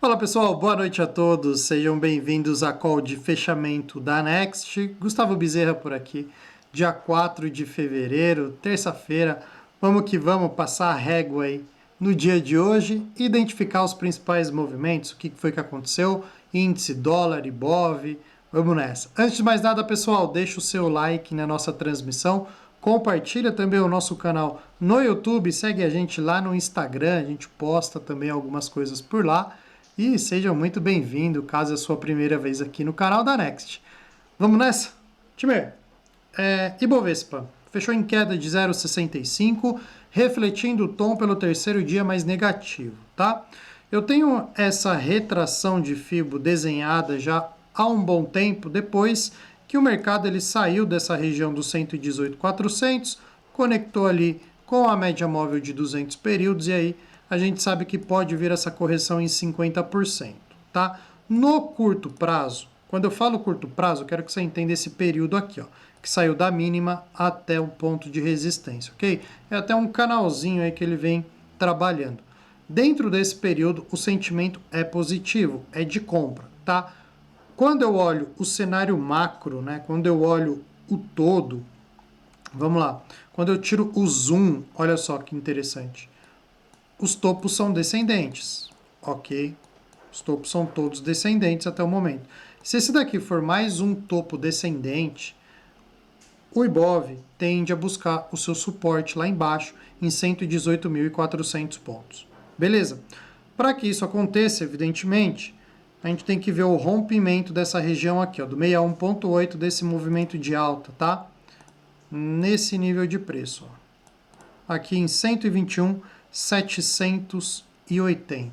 Fala pessoal, boa noite a todos, sejam bem-vindos à call de fechamento da Next. Gustavo Bezerra por aqui, dia 4 de fevereiro, terça-feira. Vamos que vamos passar a régua aí no dia de hoje, identificar os principais movimentos, o que foi que aconteceu, índice, dólar, Ibov, vamos nessa. Antes de mais nada, pessoal, deixa o seu like na nossa transmissão, compartilha também o nosso canal no YouTube, segue a gente lá no Instagram, a gente posta também algumas coisas por lá. E seja muito bem-vindo, caso é a sua primeira vez aqui no canal da Next. Vamos nessa? Time, Ibovespa fechou em queda de 0,65, refletindo o tom pelo terceiro dia mais negativo, tá? Eu tenho essa retração de Fibo desenhada já há um bom tempo, depois que o mercado ele saiu dessa região dos 118.400, conectou ali com a média móvel de 200 períodos e aí a gente sabe que pode vir essa correção em 50%, tá? No curto prazo, quando eu falo curto prazo, eu quero que você entenda esse período aqui, ó, que saiu da mínima até o ponto de resistência, ok? É até um canalzinho aí que ele vem trabalhando. Dentro desse período, o sentimento é positivo, é de compra, tá? Quando eu olho o cenário macro, né, quando eu olho o todo, vamos lá, quando eu tiro o zoom, olha só que interessante. Os topos são descendentes, ok? Os topos são todos descendentes até o momento. Se esse daqui for mais um topo descendente, o Ibov tende a buscar o seu suporte lá embaixo em 118.400 pontos. Beleza? Para que isso aconteça, evidentemente, a gente tem que ver o rompimento dessa região aqui, ó, do 61.8 desse movimento de alta, tá? Nesse nível de preço, ó. Aqui em 121.780,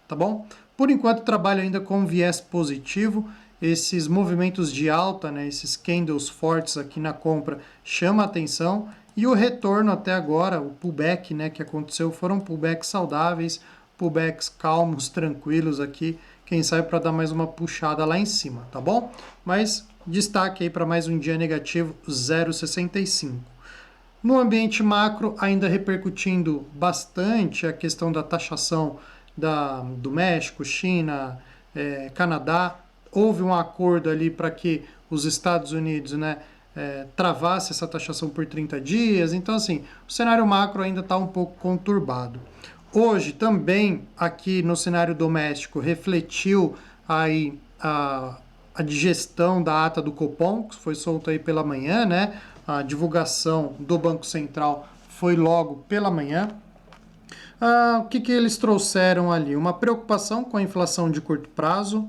tá bom? Por enquanto trabalho ainda com viés positivo, esses movimentos de alta, né, esses candles fortes aqui na compra chama a atenção e o retorno até agora, o pullback, né, que aconteceu, foram pullbacks saudáveis, pullbacks calmos, tranquilos aqui, quem sabe para dar mais uma puxada lá em cima, tá bom? Mas destaque aí para mais um dia negativo, 0,65. No ambiente macro, ainda repercutindo bastante a questão da taxação do México, China, Canadá, houve um acordo ali para que os Estados Unidos, né, travasse essa taxação por 30 dias. Então, assim, o cenário macro ainda está um pouco conturbado. Hoje, também, aqui no cenário doméstico, refletiu aí a digestão da ata do Copom, que foi solta aí pela manhã, né? A divulgação do Banco Central foi logo pela manhã. O que eles trouxeram ali? Uma preocupação com a inflação de curto prazo,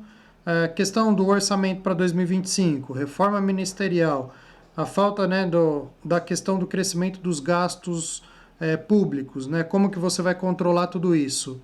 questão do orçamento para 2025, reforma ministerial, a falta, né, da questão do crescimento dos gastos públicos, né? Como que você vai controlar tudo isso?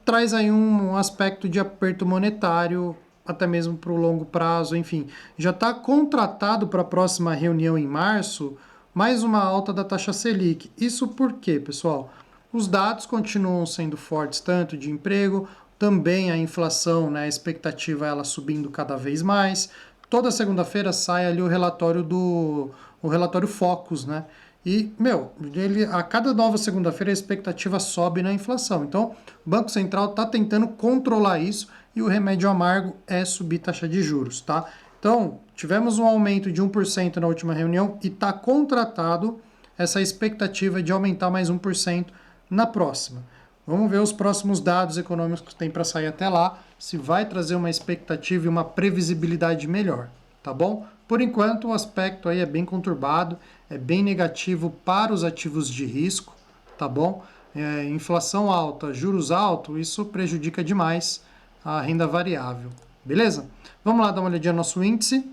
Traz aí um aspecto de aperto monetário, até mesmo para o longo prazo, enfim. Já está contratado para a próxima reunião em março mais uma alta da taxa Selic. Isso por quê, pessoal? Os dados continuam sendo fortes, tanto de emprego, também a inflação, né, a expectativa é ela subindo cada vez mais. Toda segunda-feira sai ali o relatório Focus, né? E, a cada nova segunda-feira a expectativa sobe na inflação. Então, o Banco Central está tentando controlar isso e o remédio amargo é subir taxa de juros, tá? Então, tivemos um aumento de 1% na última reunião e está contratado essa expectativa de aumentar mais 1% na próxima. Vamos ver os próximos dados econômicos que tem para sair até lá, se vai trazer uma expectativa e uma previsibilidade melhor, tá bom? Por enquanto, o aspecto aí é bem conturbado, é bem negativo para os ativos de risco, tá bom? Inflação alta, juros altos, isso prejudica demais a renda variável, beleza? Vamos lá dar uma olhadinha no nosso índice.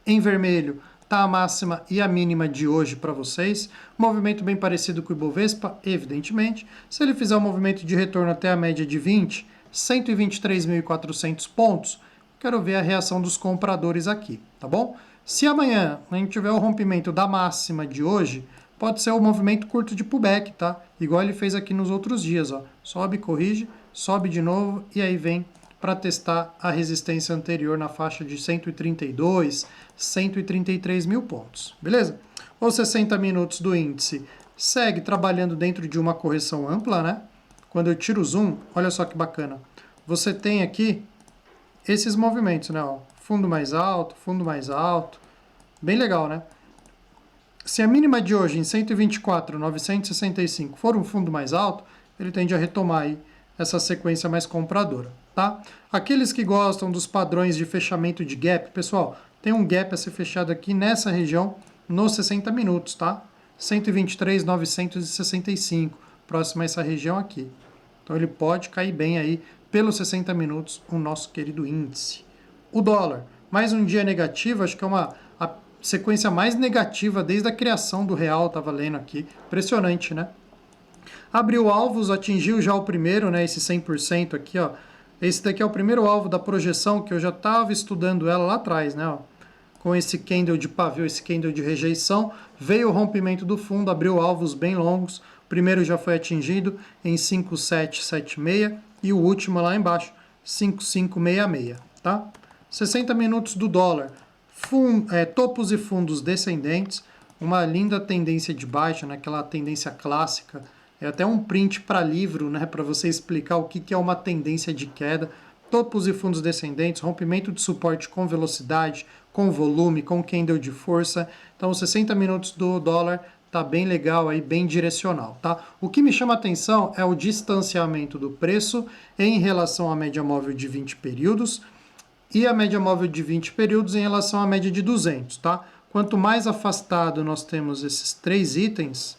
Em vermelho está a máxima e a mínima de hoje para vocês. Movimento bem parecido com o Ibovespa, evidentemente. Se ele fizer um movimento de retorno até a média de 20, 123.400 pontos, quero ver a reação dos compradores aqui, tá bom? Se amanhã a gente tiver o rompimento da máxima de hoje, pode ser um movimento curto de pullback, tá? Igual ele fez aqui nos outros dias, ó. Sobe, corrige, sobe de novo e aí vem para testar a resistência anterior na faixa de 132, 133 mil pontos, beleza? Os 60 minutos do índice segue trabalhando dentro de uma correção ampla, né? quando eu tiro o zoom, olha só que bacana. Você tem aqui esses movimentos, né? Ó, fundo mais alto, bem legal, né? Se a mínima de hoje em 124.965 for um fundo mais alto, ele tende a retomar aí essa sequência mais compradora, tá? Aqueles que gostam dos padrões de fechamento de gap, pessoal, tem um gap a ser fechado aqui nessa região nos 60 minutos, tá? 123.965, próximo a essa região aqui. Então ele pode cair bem aí pelos 60 minutos o nosso querido índice. O dólar, mais um dia negativo, acho que é a sequência mais negativa desde a criação do real, estava lendo aqui. Impressionante, né? Abriu alvos, atingiu já o primeiro, né? Esse 100% aqui, ó. Esse daqui é o primeiro alvo da projeção que eu já estava estudando ela lá atrás, né? Ó. Com esse candle de pavio, esse candle de rejeição, veio o rompimento do fundo, abriu alvos bem longos. O primeiro já foi atingido em 5,776 e o último lá embaixo, 5,566, tá? 60 minutos do dólar. Topos e fundos descendentes, uma linda tendência de baixa, né? Aquela tendência clássica. É até um print para livro, né? Para você explicar o que é uma tendência de queda. Topos e fundos descendentes, rompimento de suporte com velocidade, com volume, com candle de força. Então, os 60 minutos do dólar tá bem legal aí, bem direcional, tá? O que me chama a atenção é o distanciamento do preço em relação à média móvel de 20 períodos e a média móvel de 20 períodos em relação à média de 200, tá? Quanto mais afastado nós temos esses três itens,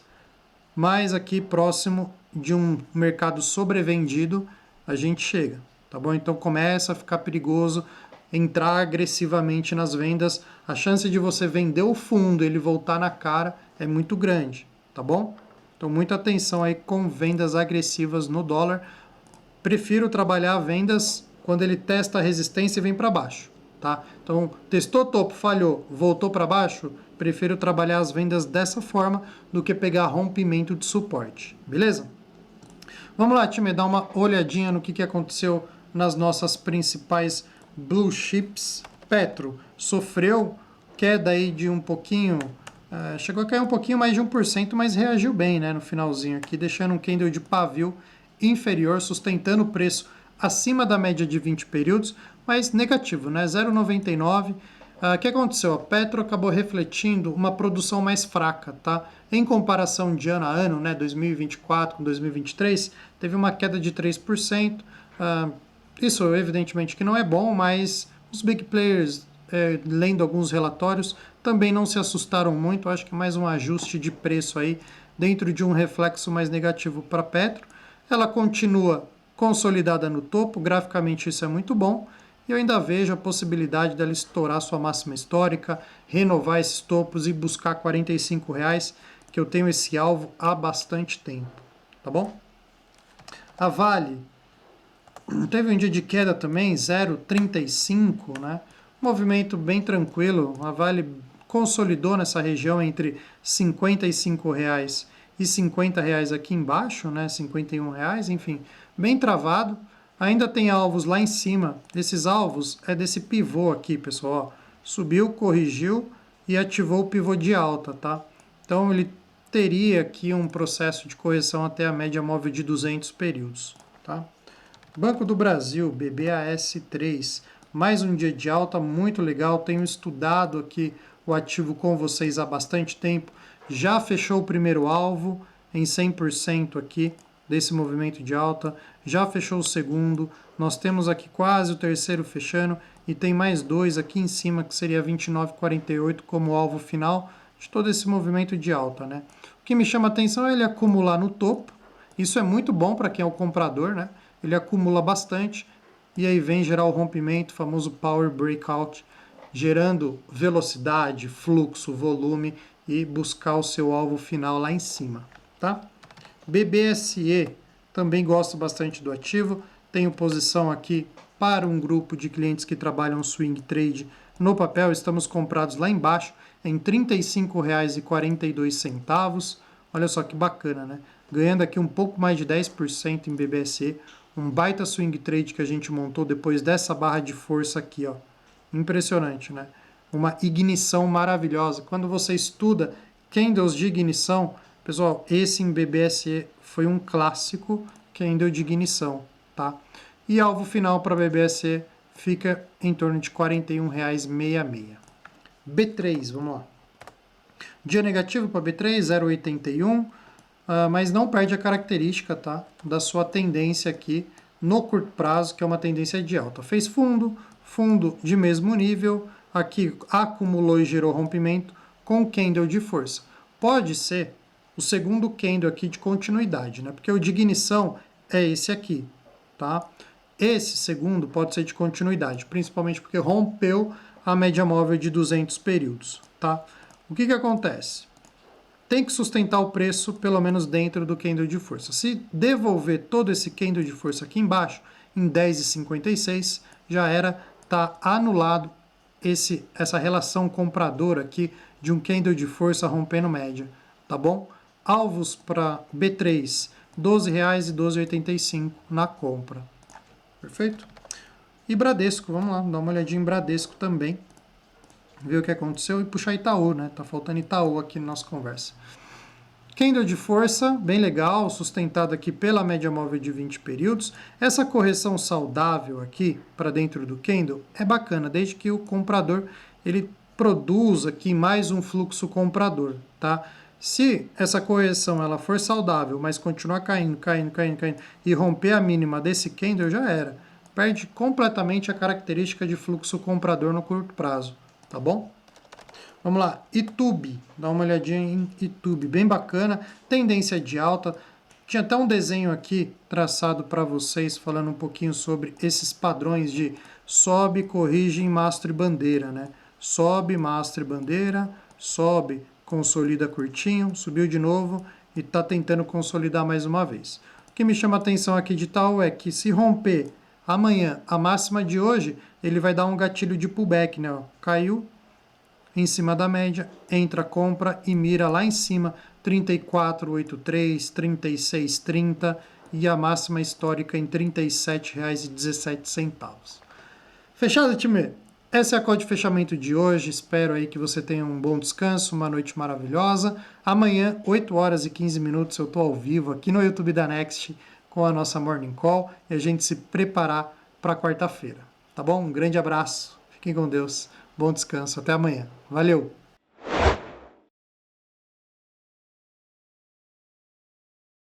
mais aqui próximo de um mercado sobrevendido a gente chega, tá bom? Então começa a ficar perigoso entrar agressivamente nas vendas. A chance de você vender o fundo e ele voltar na cara é muito grande, tá bom? Então muita atenção aí com vendas agressivas no dólar. Prefiro trabalhar vendas quando ele testa a resistência e vem para baixo, tá? Então, testou topo, falhou, voltou para baixo, prefiro trabalhar as vendas dessa forma do que pegar rompimento de suporte, beleza? Vamos lá, time, dar uma olhadinha no que aconteceu nas nossas principais blue chips. Petro sofreu queda aí de um pouquinho, chegou a cair um pouquinho mais de 1%, mas reagiu bem, né, no finalzinho aqui, deixando um candle de pavio inferior, sustentando o preço acima da média de 20 períodos, mas negativo, né? 0,99. O que aconteceu? A Petro acabou refletindo uma produção mais fraca, tá? Em comparação de ano a ano, né? 2024 com 2023, teve uma queda de 3%. Isso, evidentemente, que não é bom, mas os big players, lendo alguns relatórios, também não se assustaram muito. Acho que mais um ajuste de preço aí, dentro de um reflexo mais negativo para a Petro. Ela continua consolidada no topo, graficamente isso é muito bom, e eu ainda vejo a possibilidade dela estourar sua máxima histórica, renovar esses topos e buscar R$ 45, que eu tenho esse alvo há bastante tempo, tá bom? A Vale teve um dia de queda também, 0,35, né? Movimento bem tranquilo, a Vale consolidou nessa região entre R$ 55 e R$ 50 aqui embaixo, né? R$ 51, enfim, bem travado. Ainda tem alvos lá em cima. Esses alvos é desse pivô aqui, pessoal. Subiu, corrigiu e ativou o pivô de alta, tá? Então ele teria aqui um processo de correção até a média móvel de 200 períodos, tá? Banco do Brasil, BBAS3, mais um dia de alta, muito legal. Tenho estudado aqui o ativo com vocês há bastante tempo. Já fechou o primeiro alvo em 100% aqui desse movimento de alta, já fechou o segundo, nós temos aqui quase o terceiro fechando e tem mais dois aqui em cima que seria 29,48 como alvo final de todo esse movimento de alta, né? O que me chama a atenção é ele acumular no topo, isso é muito bom para quem é o comprador, né? Ele acumula bastante e aí vem gerar o rompimento, o famoso Power Breakout, gerando velocidade, fluxo, volume e buscar o seu alvo final lá em cima, tá? BBSE, também gosto bastante do ativo, tenho posição aqui para um grupo de clientes que trabalham swing trade no papel, estamos comprados lá embaixo em R$ 35,42, olha só que bacana, né? Ganhando aqui um pouco mais de 10% em BBSE, um baita swing trade que a gente montou depois dessa barra de força aqui, ó. Impressionante, né? Uma ignição maravilhosa. Quando você estuda candles de ignição, pessoal, esse em BBSE foi um clássico. candle de ignição, tá? E alvo final para BBSE fica em torno de R$ 41,66. B3, vamos lá. Dia negativo para B3, 0,81, mas não perde a característica, tá, da sua tendência aqui no curto prazo, que é uma tendência de alta. Fez fundo, fundo de mesmo nível, aqui acumulou e gerou rompimento com candle de força. Pode ser o segundo candle aqui de continuidade, né? Porque o de ignição é esse aqui, tá? Esse segundo pode ser de continuidade, principalmente porque rompeu a média móvel de 200 períodos, tá? O que acontece? Tem que sustentar o preço pelo menos dentro do candle de força. Se devolver todo esse candle de força aqui embaixo, em 10,56, já era, tá anulado essa relação compradora aqui de um candle de força rompendo média, tá bom? Alvos para B3, R$ 12,00 e 12,85 na compra. Perfeito? E Bradesco, vamos lá, dar uma olhadinha em Bradesco também, ver o que aconteceu e puxar Itaú, né? Tá faltando Itaú aqui na nossa conversa. Candle de força, bem legal, sustentado aqui pela média móvel de 20 períodos. Essa correção saudável aqui para dentro do candle é bacana, desde que o comprador ele produza aqui mais um fluxo comprador, tá? Se essa correção ela for saudável, mas continuar caindo e romper a mínima desse candle, já era. Perde completamente a característica de fluxo comprador no curto prazo, tá bom? Vamos lá, YouTube, dá uma olhadinha em YouTube, bem bacana, tendência de alta. Tinha até um desenho aqui traçado para vocês, falando um pouquinho sobre esses padrões de sobe, corrige em mastro e bandeira, né? Sobe, mastro e bandeira, sobe, consolida curtinho, subiu de novo e está tentando consolidar mais uma vez. O que me chama a atenção aqui de tal é que se romper amanhã a máxima de hoje, ele vai dar um gatilho de pullback, né? Caiu em cima da média, entra, compra e mira lá em cima 34,83, 36,30 e a máxima histórica em R$ 37,17. Fechado, time? Essa é a call de fechamento de hoje. Espero aí que você tenha um bom descanso, uma noite maravilhosa. Amanhã, 8 horas e 15 minutos, eu estou ao vivo aqui no YouTube da Next com a nossa Morning Call e a gente se preparar para quarta-feira. Tá bom? Um grande abraço. Fiquem com Deus. Bom descanso. Até amanhã. Valeu!